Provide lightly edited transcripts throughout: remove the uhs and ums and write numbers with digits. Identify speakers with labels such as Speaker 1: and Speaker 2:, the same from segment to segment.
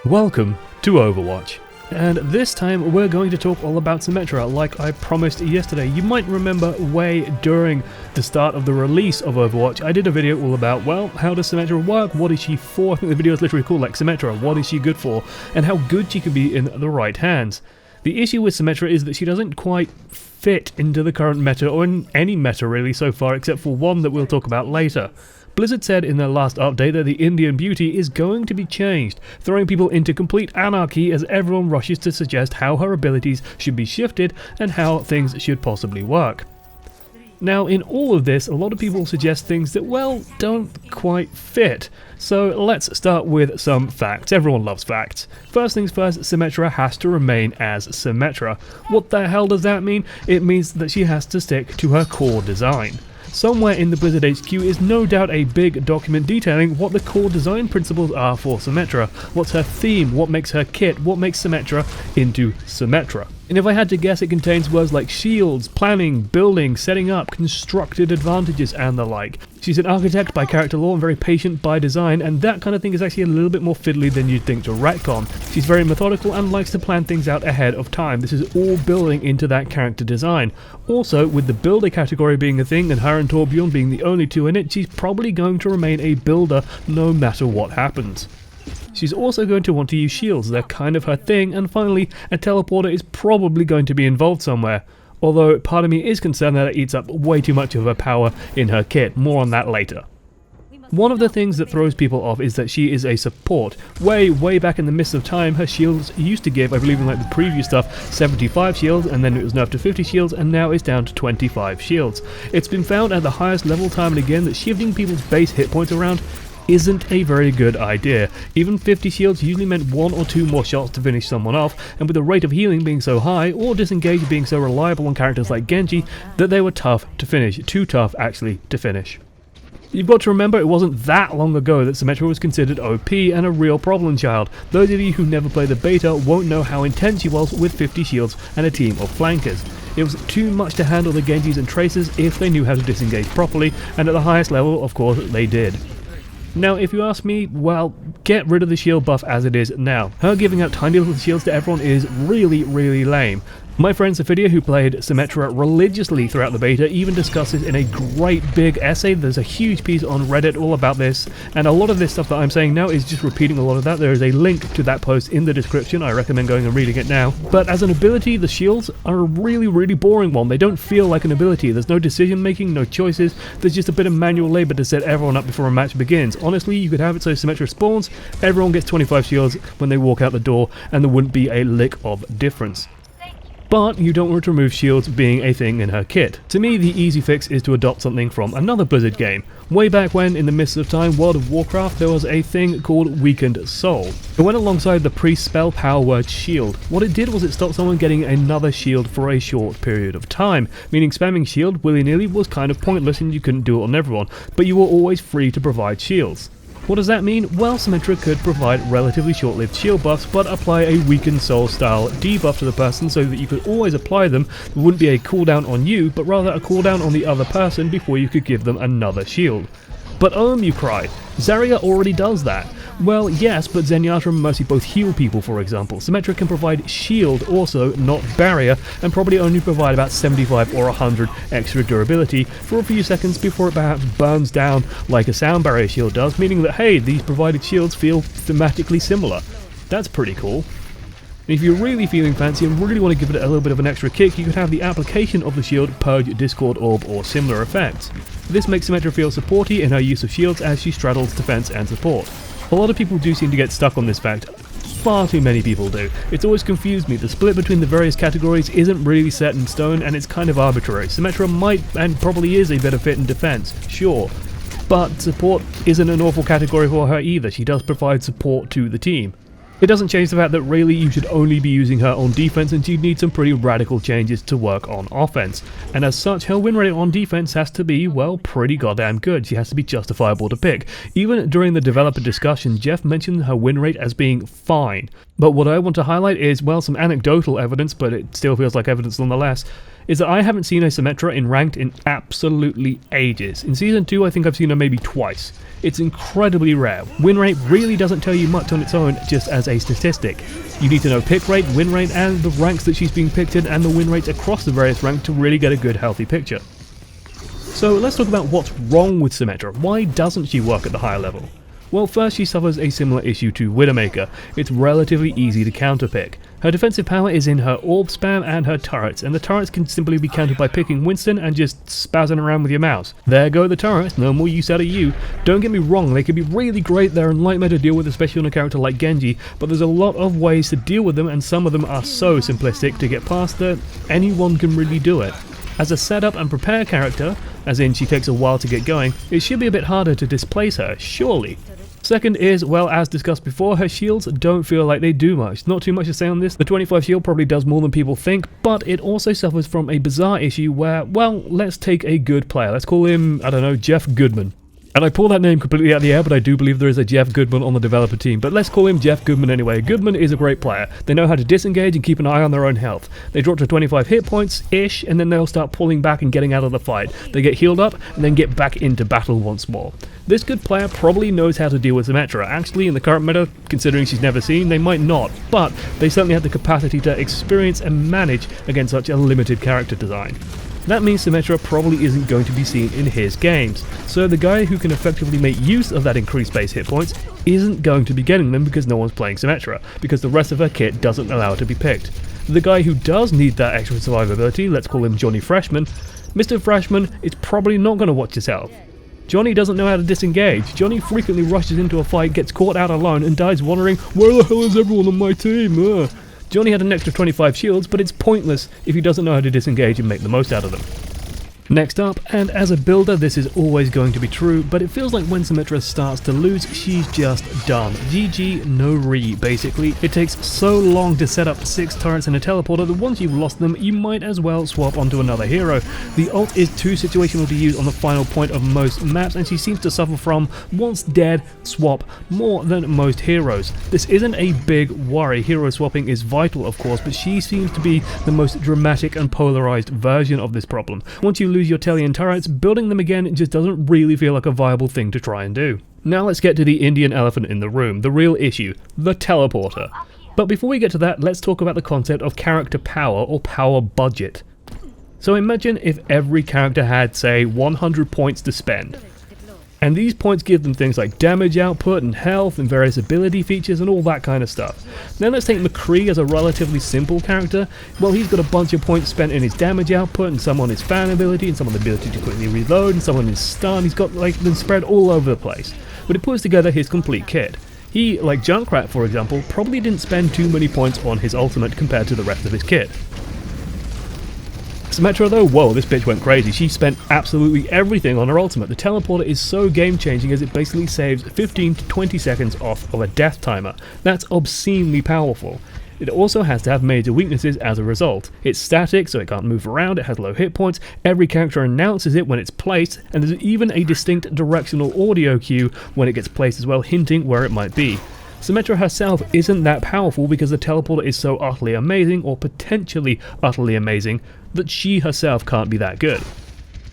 Speaker 1: Welcome to Overwatch, and this time we're going to talk all about Symmetra like I promised yesterday. You might remember way during the start of the release of Overwatch, I did a video all about, well, how does Symmetra work, what is she for? I think the video is literally called like Symmetra, what is she good for, and how good she can be in the right hands. The issue with Symmetra is that she doesn't quite fit into the current meta, or in any meta really so far, except for one that we'll talk about later. Blizzard said in their last update that the Indian beauty is going to be changed, throwing people into complete anarchy as everyone rushes to suggest how her abilities should be shifted and how things should possibly work. Now, in all of this, a lot of people suggest things that, well, don't quite fit. So let's start with some facts. Everyone loves facts. First things first, Symmetra has to remain as Symmetra. What the hell does that mean? It means that she has to stick to her core design. Somewhere in the Blizzard HQ is no doubt a big document detailing what the core design principles are for Symmetra. What's her theme, what makes her kit, what makes Symmetra into Symmetra. And if I had to guess, it contains words like shields, planning, building, setting up, constructed advantages, and the like. She's an architect by character law and very patient by design, and that kind of thing is actually a little bit more fiddly than you'd think to retcon. She's very methodical and likes to plan things out ahead of time. This is all building into that character design. Also, with the builder category being a thing and her and Torbjorn being the only two in it, she's probably going to remain a builder no matter what happens. She's also going to want to use shields, they're kind of her thing, and finally, a teleporter is probably going to be involved somewhere. Although part of me is concerned that it eats up way too much of her power in her kit, more on that later. One of the things that throws people off is that she is a support. Way back in the midst of time, her shields used to give, I believe in like the previous stuff, 75 shields, and then it was nerfed to 50 shields, and now it's down to 25 shields. It's been found at the highest level time and again that shifting people's base hit points around isn't a very good idea. Even 50 shields usually meant 1 or 2 more shots to finish someone off, and with the rate of healing being so high, or disengage being so reliable on characters like Genji, that they were tough to finish. Too tough, actually, to finish. You've got to remember it wasn't that long ago that Symmetra was considered OP and a real problem child. Those of you who never played the beta won't know how intense she was with 50 shields and a team of flankers. It was too much to handle the Genjis and Tracers if they knew how to disengage properly, and at the highest level, of course, they did. Now, if you ask me, well, get rid of the shield buff as it is now. Her giving out tiny little shields to everyone is really lame. My friend Sophidia, who played Symmetra religiously throughout the beta, even discusses in a great big essay. There's a huge piece on Reddit all about this, and a lot of this stuff that I'm saying now is just repeating a lot of that. There is a link to that post in the description. I recommend going and reading it now. But as an ability, the shields are a really boring one. They don't feel like an ability. There's no decision making, no choices. There's just a bit of manual labor to set everyone up before a match begins. Honestly, you could have it so Symmetra spawns, everyone gets 25 shields when they walk out the door, and there wouldn't be a lick of difference. But you don't want to remove shields being a thing in her kit. To me, the easy fix is to adopt something from another Blizzard game. Way back when, in the midst of time, World of Warcraft, there was a thing called Weakened Soul. It went alongside the pre-spell power word shield. What it did was it stopped someone getting another shield for a short period of time, meaning spamming shield willy-nilly was kind of pointless and you couldn't do it on everyone, but you were always free to provide shields. What does that mean? Well, Symmetra could provide relatively short-lived shield buffs, but apply a Weakened Soul style debuff to the person so that you could always apply them. There wouldn't be a cooldown on you, but rather a cooldown on the other person before you could give them another shield. But you cry, Zarya already does that. Well, yes, but Zenyatta and Mercy both heal people, for example. Symmetra can provide shield also, not barrier, and probably only provide about 75 or 100 extra durability for a few seconds before it perhaps burns down like a sound barrier shield does, meaning that, hey, these provided shields feel thematically similar. That's pretty cool. And if you're really feeling fancy and really want to give it a little bit of an extra kick, you could have the application of the shield purge Discord Orb or similar effects. This makes Symmetra feel supporty in her use of shields as she straddles defense and support. A lot of people do seem to get stuck on this fact. Far too many people do. It's always confused me. The split between the various categories isn't really set in stone and it's kind of arbitrary. Symmetra might and probably is a better fit in defense, sure. But support isn't an awful category for her either. She does provide support to the team. It doesn't change the fact that really you should only be using her on defense and she'd need some pretty radical changes to work on offense. And as such, her win rate on defense has to be, well, pretty goddamn good. She has to be justifiable to pick. Even during the developer discussion, Jeff mentioned her win rate as being fine. But what I want to highlight is, well, some anecdotal evidence, but it still feels like evidence nonetheless, is that I haven't seen a Symmetra in ranked in absolutely ages. In Season 2 I think I've seen her maybe twice. It's incredibly rare. Win rate really doesn't tell you much on its own just as a statistic. You need to know pick rate, win rate, and the ranks that she's being picked in and the win rates across the various ranks to really get a good healthy picture. So let's talk about what's wrong with Symmetra. Why doesn't she work at the higher level? Well, first she suffers a similar issue to Widowmaker. It's relatively easy to counterpick. Her defensive power is in her orb spam and her turrets, and the turrets can simply be countered by picking Winston and just spazzing around with your mouse. There go the turrets, no more use out of you. Don't get me wrong, they can be really great, they're a nightmare to deal with, especially on a character like Genji, but there's a lot of ways to deal with them, and some of them are so simplistic to get past that anyone can really do it. As a setup and prepare character, as in she takes a while to get going, it should be a bit harder to displace her, surely. Second is, well, as discussed before, her shields don't feel like they do much. Not too much to say on this. The 25 shield probably does more than people think, but it also suffers from a bizarre issue where, well, let's take a good player. Let's call him, I don't know, Jeff Goodman. And I pull that name completely out of the air, but I do believe there is a Jeff Goodman on the developer team. But let's call him Jeff Goodman anyway. Goodman is a great player. They know how to disengage and keep an eye on their own health. They drop to 25 hit points-ish, and then they'll start pulling back and getting out of the fight. They get healed up, and then get back into battle once more. This good player probably knows how to deal with Symmetra. Actually, in the current meta, considering she's never seen, they might not. But they certainly have the capacity to experience and manage against such a limited character design. That means Symmetra probably isn't going to be seen in his games, so the guy who can effectively make use of that increased base hit points isn't going to be getting them because no one's playing Symmetra, because the rest of her kit doesn't allow her to be picked. The guy who does need that extra survivability, let's call him Johnny Freshman, Mr. Freshman is probably not going to watch his health. Johnny doesn't know how to disengage. Johnny frequently rushes into a fight, gets caught out alone, and dies wondering, where the hell is everyone on my team? Johnny had an extra 25 shields, but it's pointless if he doesn't know how to disengage and make the most out of them. Next up, and as a builder this is always going to be true, but it feels like when Symmetra starts to lose, she's just done. GG, no re, basically. It takes so long to set up 6 turrets and a teleporter that once you've lost them, you might as well swap onto another hero. The ult is too situational to use on the final point of most maps, and she seems to suffer from, once dead, swap more than most heroes. This isn't a big worry, hero swapping is vital of course, but she seems to be the most dramatic and polarized version of this problem. Once you lose your telly and turrets, building them again just doesn't really feel like a viable thing to try and do. Now let's get to the Indian elephant in the room, the real issue, the teleporter. But before we get to that, let's talk about the concept of character power or power budget. So imagine if every character had, say, 100 points to spend. And these points give them things like damage output and health and various ability features and all that kind of stuff. Then let's take McCree as a relatively simple character. Well, he's got a bunch of points spent in his damage output and some on his fan ability and some on the ability to quickly reload and some on his stun. He's got like them spread all over the place. But it puts together his complete kit. He, like Junkrat for example, probably didn't spend too many points on his ultimate compared to the rest of his kit. Symmetra though, whoa, this bitch went crazy. She spent absolutely everything on her ultimate. The teleporter is so game changing as it basically saves 15 to 20 seconds off of a death timer. That's obscenely powerful. It also has to have major weaknesses as a result. It's static, so it can't move around, it has low hit points, every character announces it when it's placed, and there's even a distinct directional audio cue when it gets placed as well, hinting where it might be. Symmetra herself isn't that powerful because the teleporter is so utterly amazing, or potentially utterly amazing, that she herself can't be that good.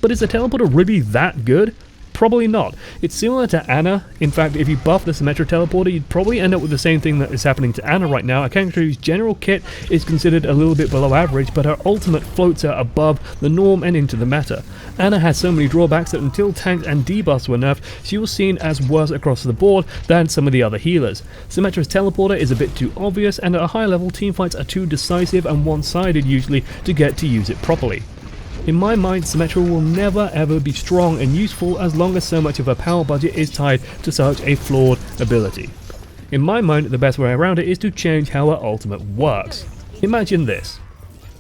Speaker 1: But is the teleporter really that good? Probably not. It's similar to Ana. In fact, if you buff the Symmetra teleporter, you'd probably end up with the same thing that is happening to Ana right now, a character whose general kit is considered a little bit below average, but her ultimate floats her above the norm and into the meta. Ana has so many drawbacks that until tanks and debuffs were nerfed, she was seen as worse across the board than some of the other healers. Symmetra's teleporter is a bit too obvious, and at a high level, teamfights are too decisive and one-sided usually to get to use it properly. In my mind, Symmetra will never ever be strong and useful as long as so much of her power budget is tied to such a flawed ability. In my mind, the best way around it is to change how her ultimate works. Imagine this.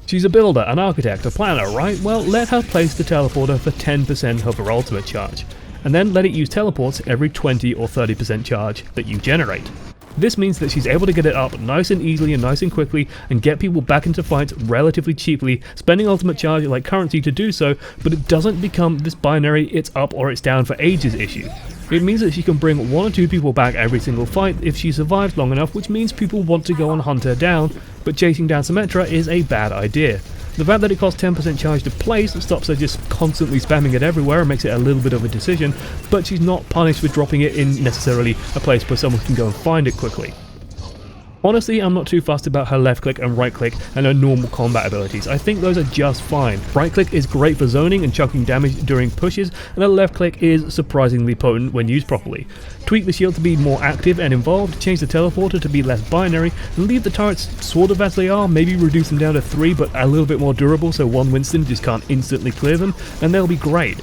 Speaker 1: She's a builder, an architect, a planner, right? Well, let her place the teleporter for 10% of her ultimate charge, and then let it use teleports every 20 or 30% charge that you generate. This means that she's able to get it up nice and easily and nice and quickly and get people back into fights relatively cheaply, spending ultimate charge like currency to do so, but it doesn't become this binary it's up or it's down for ages issue. It means that she can bring 1 or 2 people back every single fight if she survives long enough, which means people want to go and hunt her down, but chasing down Symmetra is a bad idea. The fact that it costs 10% charge to place stops her just constantly spamming it everywhere and makes it a little bit of a decision, but she's not punished with dropping it in necessarily a place where someone can go and find it quickly. Honestly, I'm not too fussed about her left click and right click and her normal combat abilities. I think those are just fine. Right click is great for zoning and chucking damage during pushes, and her left click is surprisingly potent when used properly. Tweak the shield to be more active and involved, change the teleporter to be less binary, and leave the turrets sort of as they are, maybe reduce them down to 3 but a little bit more durable so one Winston just can't instantly clear them, and they'll be great.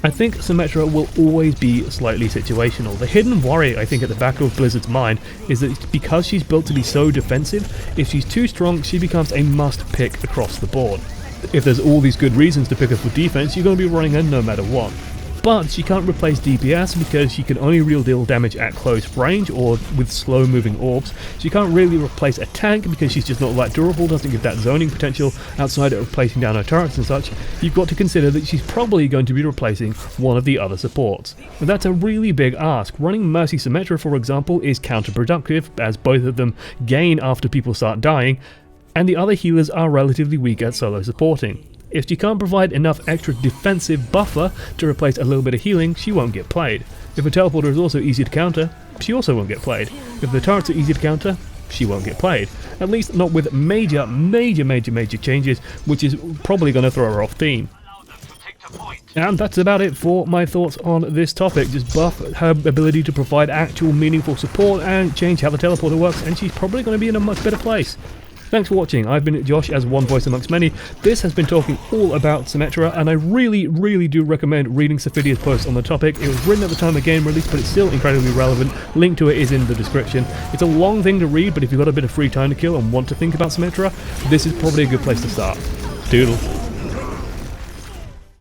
Speaker 1: I think Symmetra will always be slightly situational. The hidden worry I think at the back of Blizzard's mind is that because she's built to be so defensive, if she's too strong she becomes a must pick across the board. If there's all these good reasons to pick her for defense, you're going to be running her no matter what. But she can't replace DPS because she can only really deal damage at close range or with slow moving orbs. She can't really replace a tank because she's just not that durable, doesn't give that zoning potential outside of placing down her turrets and such. You've got to consider that she's probably going to be replacing one of the other supports. And that's a really big ask. Running Mercy Symmetra, for example, is counterproductive as both of them gain after people start dying, and the other healers are relatively weak at solo supporting. If she can't provide enough extra defensive buffer to replace a little bit of healing, she won't get played. If a teleporter is also easy to counter, she also won't get played. If the turrets are easy to counter, she won't get played. At least not with major changes, which is probably going to throw her off theme. And that's about it for my thoughts on this topic. Just buff her ability to provide actual meaningful support and change how the teleporter works, and she's probably going to be in a much better place. Thanks for watching. I've been Josh, as one voice amongst many. This has been talking all about Symmetra, and I really do recommend reading Sophidia's post on the topic. It was written at the time the game release, but it's still incredibly relevant. Link to it is in the description. It's a long thing to read, but if you've got a bit of free time to kill and want to think about Symmetra, this is probably a good place to start. Doodle.